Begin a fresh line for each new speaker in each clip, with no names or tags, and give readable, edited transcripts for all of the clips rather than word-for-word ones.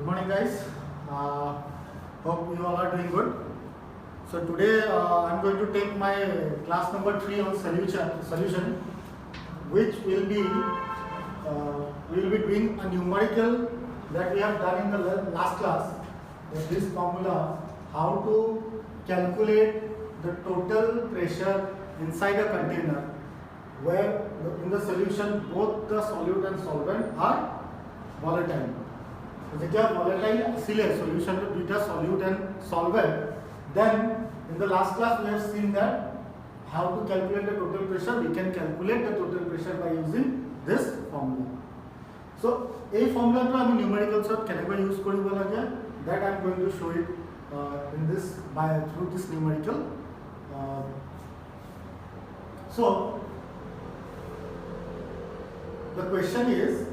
Good morning, guys. Hope you all are doing good. So today I'm going to take my class number 3 on solution, which will be we will be doing a numerical that we have done in the last class. This formula, how to calculate the total pressure inside a container, where in the solution both the solute and solvent are volatile. जब volatile इसलिए solution में beta solute and solvent, then in the last class we have seen that how to calculate the total pressure. We can calculate the total pressure by using this formula. So a formula तो हमें numerical से कैसे use करी बोला गया, that I am going to show it in this through this numerical. So the question is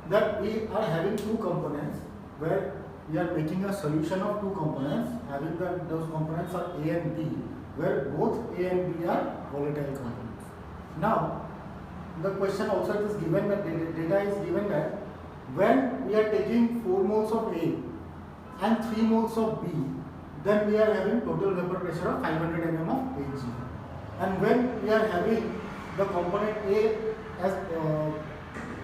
that we are having two components where we are making a solution of two components, having those components are A and B, where both A and B are volatile components. Now the question also is given that data is given that when we are taking 4 moles of A and 3 moles of B, then we are having total vapor pressure of 500 mm of Hg. And when we are having the component A as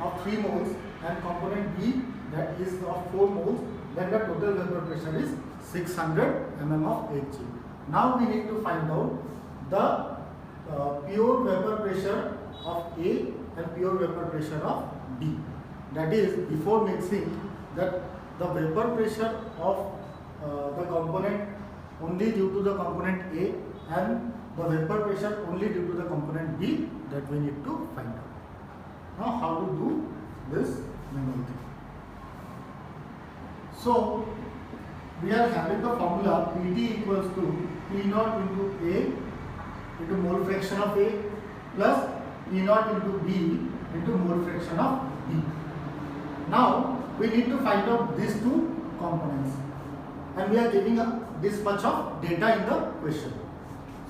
of 3 moles and component B that is of 4 moles, then the total vapor pressure is 600 mm of Hg. Now we need to find out the pure vapor pressure of A and pure vapor pressure of B. That is, before mixing, that the vapor pressure of the component only due to the component A and the vapor pressure only due to the component B, that we need to find out. Now how to do this numerical? So we are having the formula Pt equals to P naught into A into mole fraction of A plus P naught into B into mole fraction of B. Now we need to find out these two components, and we are giving this much of data in the question.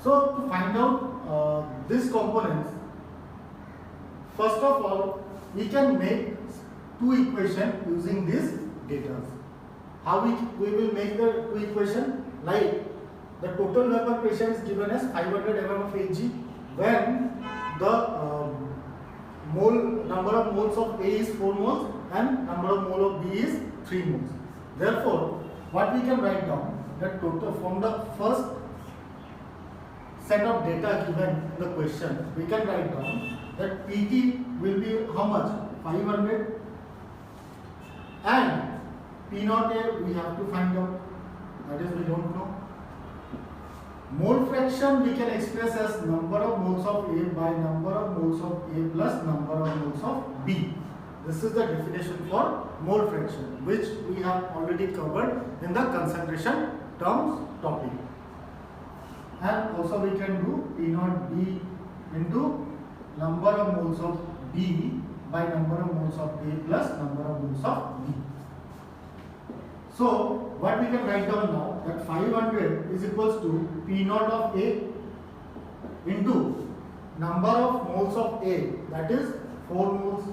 So to find out these components, first of all we can make two equations using these data. How we will make the two equation? Like the total vapor pressure is given as 500 mm of Hg when the number of moles of A is 4 moles and number of mole of B is 3 moles. Therefore, what we can write down, that total from the first set of data given in the question, we can write down that Pt will be how much? 500, and P naught A we have to find out, that is we don't know. Mole fraction we can express as number of moles of A by number of moles of A plus number of moles of B. This is the definition for mole fraction, which we have already covered in the concentration terms topic. And also we can do P naught B into number of moles of B by number of moles of A plus number of moles of B. So what we can write down now, that 500 is equals to P naught of A into number of moles of A, that is 4 moles,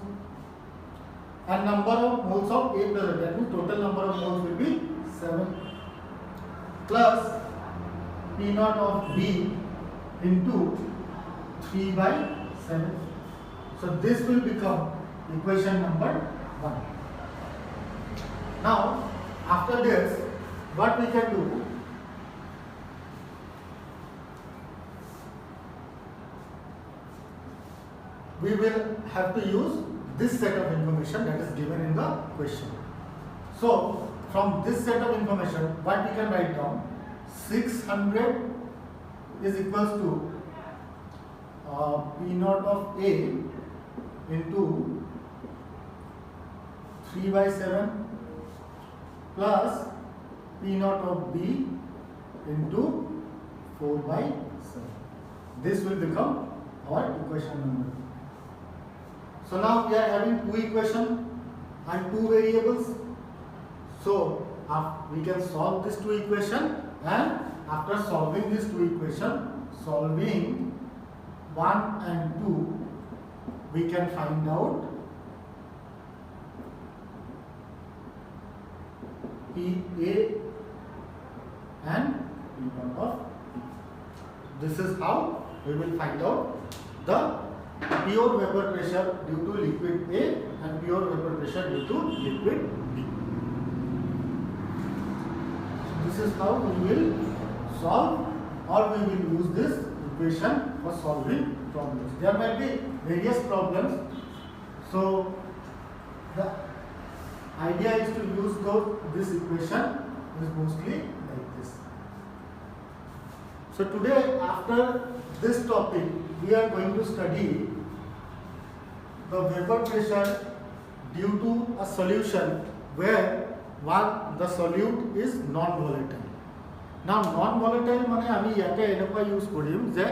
and number of moles of A plus, that means total number of moles will be 7, plus P naught of B into 3 by 7. So this will become equation number 1. Now after this, what we can do, we will have to use this set of information that is given in the question. So from this set of information, what we can write down, 600 is equals to P naught of A into 3 by 7 plus P naught of B into 4 by 7. This will become our equation number. So now we are having two equations and two variables. So we can solve these two equations, and after solving these two equations, solving 1 and 2, we can find out PA and P naught of P. This is how we will find out the pure vapor pressure due to liquid A and pure vapor pressure due to liquid B. This is how we will solve, or we will use this equation for solving problems. There might be various problems, so the idea is to use this equation is mostly like this. So today, after this topic, we are going to study the vapor pressure due to a solution where the solute is non-volatile. Now non-volatile মানে আমি ইয়াতে এনেকুৱা use কৰিম যে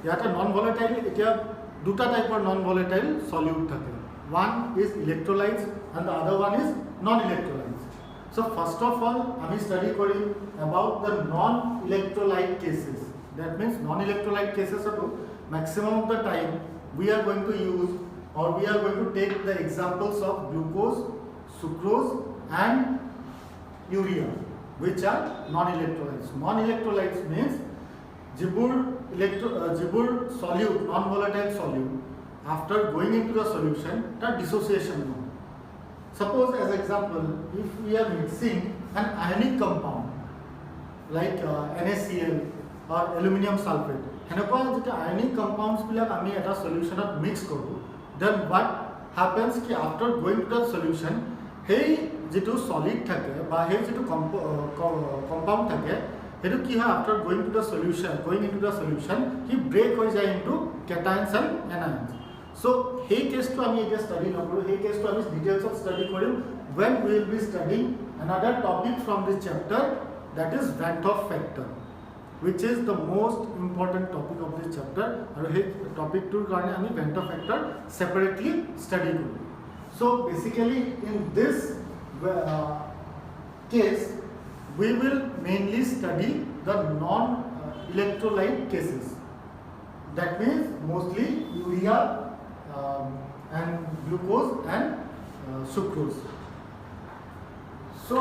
ইয়াতে non-volatile এতিয়া দুটা টাইপৰ non-volatile solute থাকে. One is electrolytes and the other one is non-electrolytes. So first of all আমি study Karim about the non-electrolyte cases. That means non-electrolyte cases are maximum of the time we are going to use, or we are going to take the examples of glucose, sucrose and urea, which are non-electrolytes. Non-electrolytes means jibur solute, non-volatile solute, after going into the solution, the dissociation no. Suppose as example, if we are mixing an ionic compound like NaCl or aluminum sulfate, henekwa jeta ionic compounds bilak ami eta solution at mix koru, then what happens ki after going to the solution, hey যেটো solid থাকে বা হে যেটো compound থাকে হেতু কি হয় after going into the solution হি ব্রেক হৈ যায় into cations and anions so হে কেসটো আমি এটা স্টাডি নকৰো হে কেসটো আমি ডিটেইলস অফ স্টাডি কৰিম when we will be studying another topic from this chapter, that is Van't Hoff factor, which is the most important topic of this chapter. আৰু হে টপিকটোৰ কাৰণে আমি Van't Hoff factor separately study Karim. So basically in this case we will mainly study the non-electrolyte cases. That means mostly urea and glucose and sucrose. So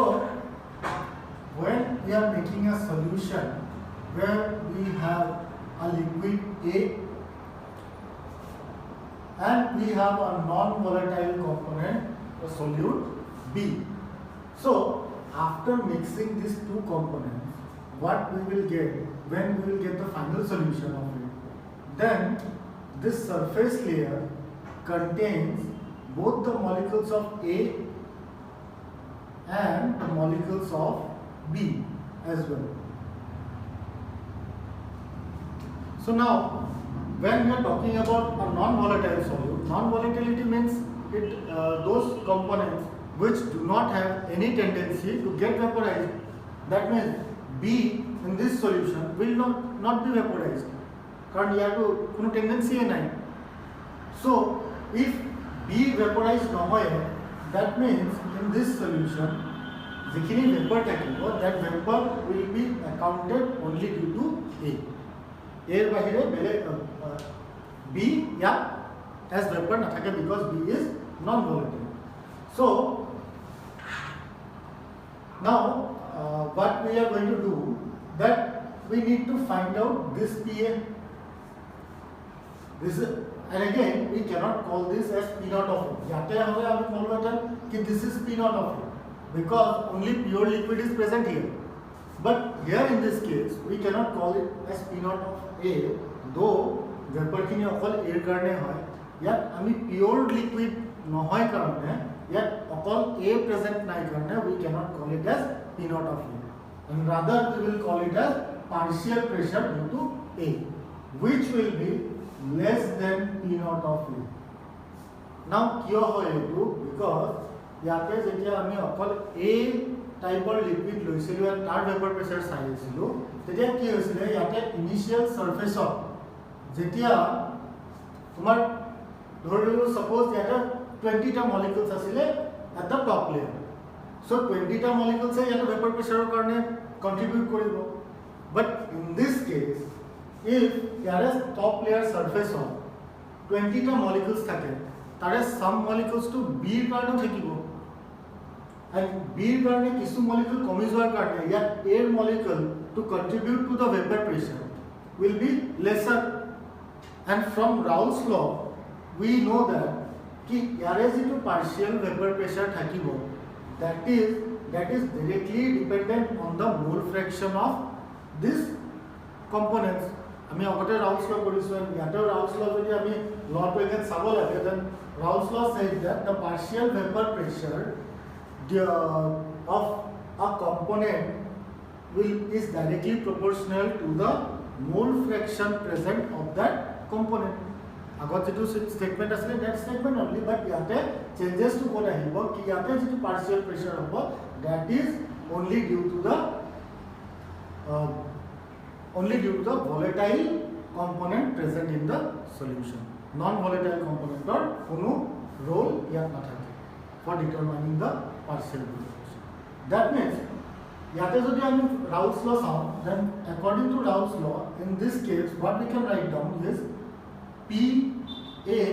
when we are making a solution where we have a liquid A and we have a non-volatile component, a solute B. So after mixing these two components, what we will get when we will get the final solution of it, then this surface layer contains both the molecules of A and the molecules of B as well. So now when we are talking about a non-volatile solute, non-volatility means those components which do not have any tendency to get vaporized. That means B in this solution will not be vaporized. Because here to no tendency nai. So if B vaporized no hoy, that means in this solution, jikhini vapor thakibo, that vapor will be accounted only due to A. A bahire bele B ya as vapor na thake because B is non-volatile. So now what we are going to do, that we need to find out this PA. This is, and again we cannot call this as P naught of A. Yate hole ami bolbo eta ki this is P naught of A because only pure liquid is present here. But here in this case we cannot call it as P naught of A, though vapor khini okol air karone hoy. Yat ami pure liquid nohoy karone yet all A present nai karone we cannot call it as P naught of A, and rather we will call it as partial pressure due to A, which will be less than P naught of A. Now kiyo hoy etu because yate jetia ami okol A type of liquid loisilu and tar vapor pressure sai asilu tetia ki hoisile yate initial surface of jetia tumar dhorilu suppose yate 20 ta molecules asile at the top layer. So 20 ta molecules e yata vapor pressure karone contribute koribo. But in this case, if there is top layer surface of 20 ta molecules thake, tare some molecules to B karone thakibo. and B কাৰণে কিছু molecule কমি যোৱাৰ কাৰণে ইয়াত A molecule to contribute to the vapor pressure will be lesser, and from Raoult's law we know that कि यारे जितु partial vapor pressure থাকিব that is directly dependent on the mole fraction of this components. আমি আগতে Raoult's law কৰিছো, ইয়াতে Raoult's law যদি আমি লটো এগেন চাব লাগে, then Raoult's law says that the partial vapor pressure of a component is directly proportional to the mole fraction present of that component. আগত যেটো স্টেটমেন্ট আছে that statement only, but ইয়াতে changes to কোন আহিব কি ইয়াতে যেটো partial pressure হ'ব that is only due to the volatile component present in the solution. Non volatile component or কোনো role ইয়াত নাথাকে for determining the partial vapor pressure. That means yate jodi ami Raoult's law saw, then according to Raoult's law in this case what we can write down is PA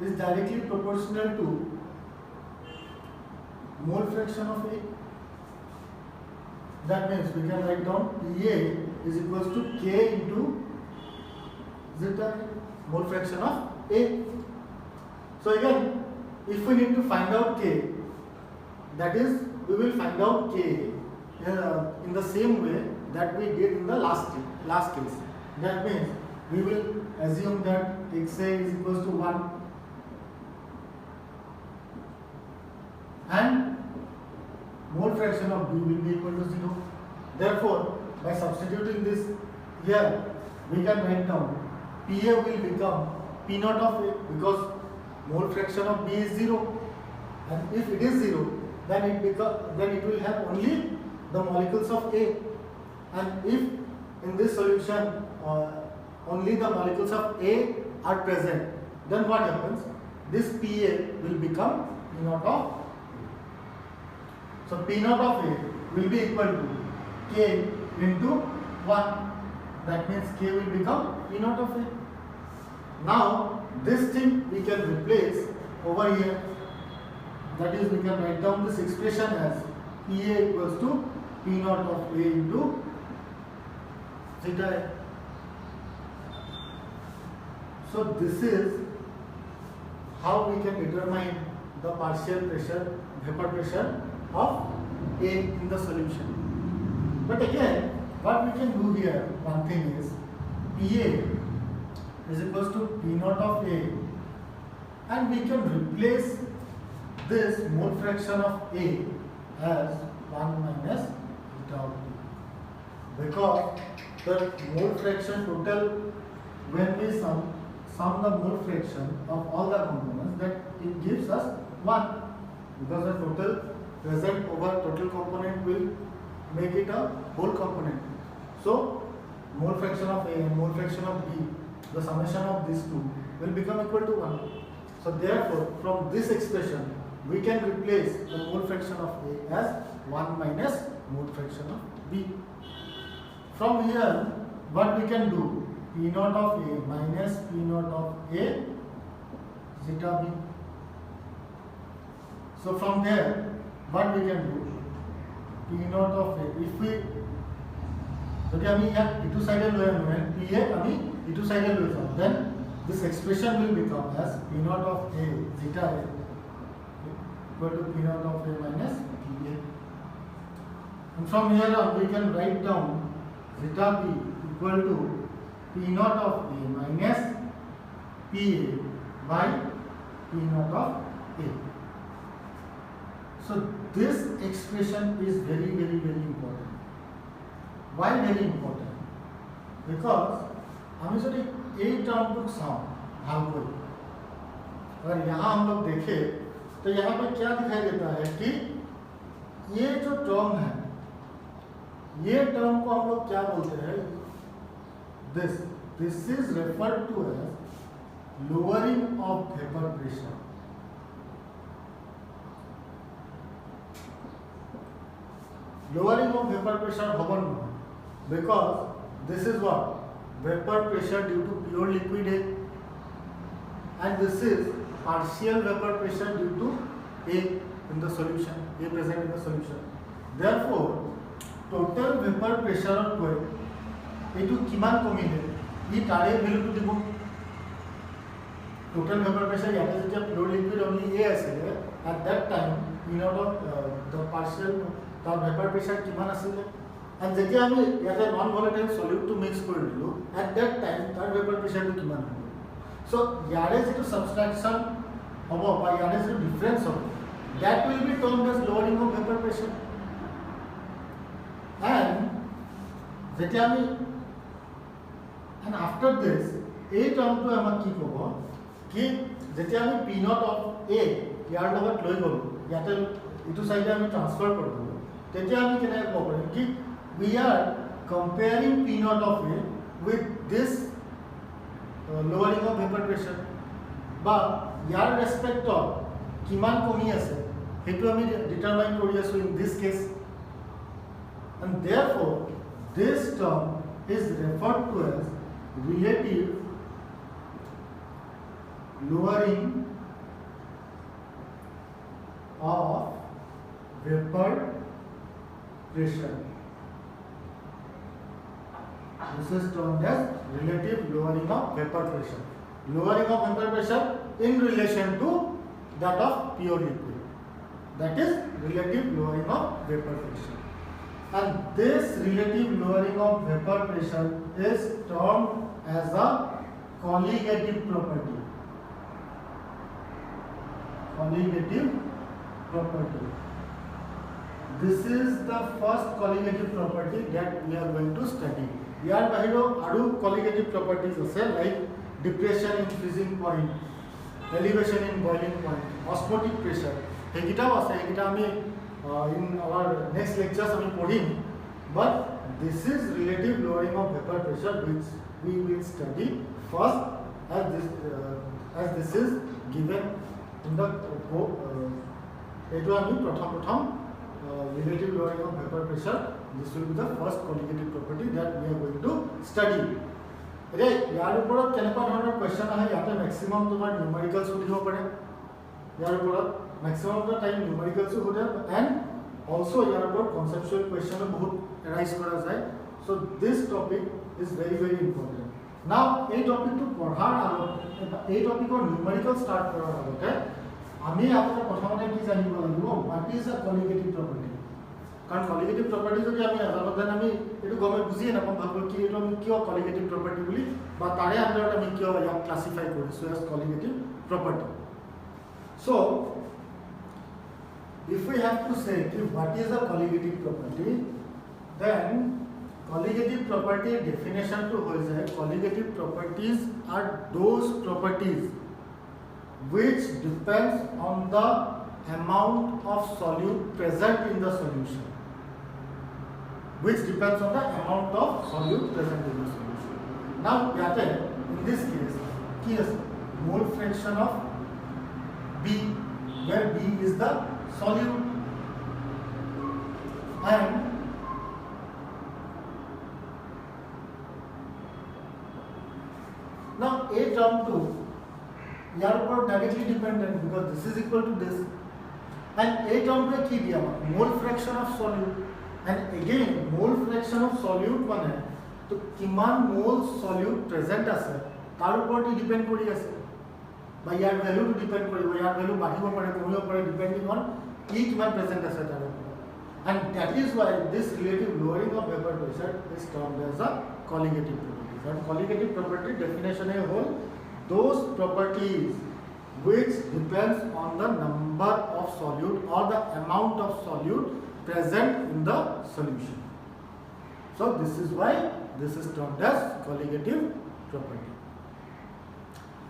is directly proportional to mole fraction of A. That means we can write down PA is equals to K into zeta mole fraction of A. So again, if we need to find out K, that is we will find out K in the same way that we did in the last case. That means we will assume that XA is equals to 1 and mole fraction of B will be equal to 0. Therefore, by substituting this here, we can write down PA will become P naught of A because mole fraction of B is 0, and if it is 0, then it will have only the molecules of A, and if in this solution only the molecules of A are present, then what happens? This PA will become P naught of A. So P naught of A will be equal to K into 1. That means K will become P naught of A. Now this thing we can replace over here. That is, we can write down this expression as PA equals to P naught of A into zeta A. So this is how we can determine the partial pressure, vapor pressure of A in the solution. But again, what we can do here, one thing is PA is equals to P naught of A, and we can replace this mole fraction of A as 1 minus zeta of B, because the mole fraction total, when we sum the mole fraction of all the components, that it gives us 1, because the total present over total component will make it a whole component. So mole fraction of A and mole fraction of B, the summation of these two will become equal to 1. So therefore, from this expression we can replace the mole fraction of A as 1 minus mole fraction of B. From here, what we can do? P naught of A minus P naught of A zeta B. So from there, what we can do? P naught of A, if we যদি আমি ইয়াত ইটো সাইডে লৈ আনো PA আমি ইটো সাইডে লৈ যাম, then this expression will become as P naught of A zeta A equal to P naught of A minus PA. And from here on we can write down zeta B equal to P naught of A minus PA by P naught of A. So this expression is very important. Why very important? Because हम यदि A term को साम भागो, अगर यहाँ हम लोग देखें तो यहाँ पर क्या दिखाई देता है कि ये जो टर्म है, ये टर्म को हम लोग क्या बोलते हैं? This is referred to as lowering of vapor pressure. Lowering of vapor pressure hoban, because this is what? Vapor pressure due to pure liquid A, and this is partial vapor pressure due to A. in the solution, A present in the solution. Therefore, total vapor pressure koi etu kiman komile I tare value to দিব total vapor pressure yate jetya pure liquid only A asile at that time P naught of the partial the vapor pressure kiman asile and jetya ami yate non volatile solute to mix kori dilu at that time tar vapor pressure to kiman hobo so yare jetu subtraction hobo ba yare jetu difference hobo that will be termed as lowering of vapor pressure and jetya ami and after this A term to amar ki kobo ki jetya ami P naught of A yar logot loi golu yate itu side ami transfer kor dilu tetya ami kena kobo parim ki we are comparing P naught of A with this lowering of vapor pressure ba yar respect of kiman komi ase hetu ami determine kori asu in this case and therefore this term is referred to as relative lowering of vapor pressure. This is termed as relative lowering of vapor pressure. Lowering of vapor pressure in relation to that of pure liquid. That is relative lowering of vapor pressure. And this relative lowering of vapor pressure is termed as a colligative property. Colligative property. This is the first colligative property that we are going to study. Yar bahiro aru colligative properties ase like depression in freezing point, elevation in boiling point, osmotic pressure. Hegitao ase hegita ami in our next lectures we podium, but this is relative lowering of vapor pressure which we will study first as this is given in the etu ami prothom relative lowering of vapor pressure. This will be the first colligative property that we are going to study. Re yar uporot kenekwa dhoroner question ahe yate maximum tomar numericals sudibo pare yar uporot maximum of the time numericals hode and also yar upor conceptual question bahut arise kora jay so this topic is very important now ei topic to porhar agot ei topic or numerical start korar agote ami apnar prothomote ki janibo lagibo what is a colligative property কারণ colligative property যদি আমি জানো দেন আমি এটু গমে বুঝিয়ে না ভাবো কি এটা আমি কিয় colligative property বলি বা তারে আন্ডারটা আমি কিয় ইয়াক ক্লাসিফাই কৰিছো as colligative property so if we have to say what is a colligative property then colligative property definition to hoye jay colligative properties are those properties which depends on the amount of solute present in the solution which depends on the amount of solute present in the solution now yate in this case ki is mole fraction of B where B is the solute and now A term to yar upor directly dependent because this is equal to this and A term pe ki diya mole fraction of solute and again mole fraction of solute mane to kiman mole solute present ase tar upor depend kori ase ba yar value to depend koribo yar value badhibo pare komibo pare depending on e kiman present ase tar upor and that is why this relative lowering of vapor pressure is termed as a colligative property and colligative property definition is whole those properties which depends on the number of solute or the amount of solute present in the solution. So this is why this is termed as colligative property.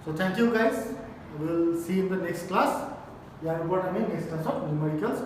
So thank you guys. We will see in the next class. Yeah, what I mean next class of numericals.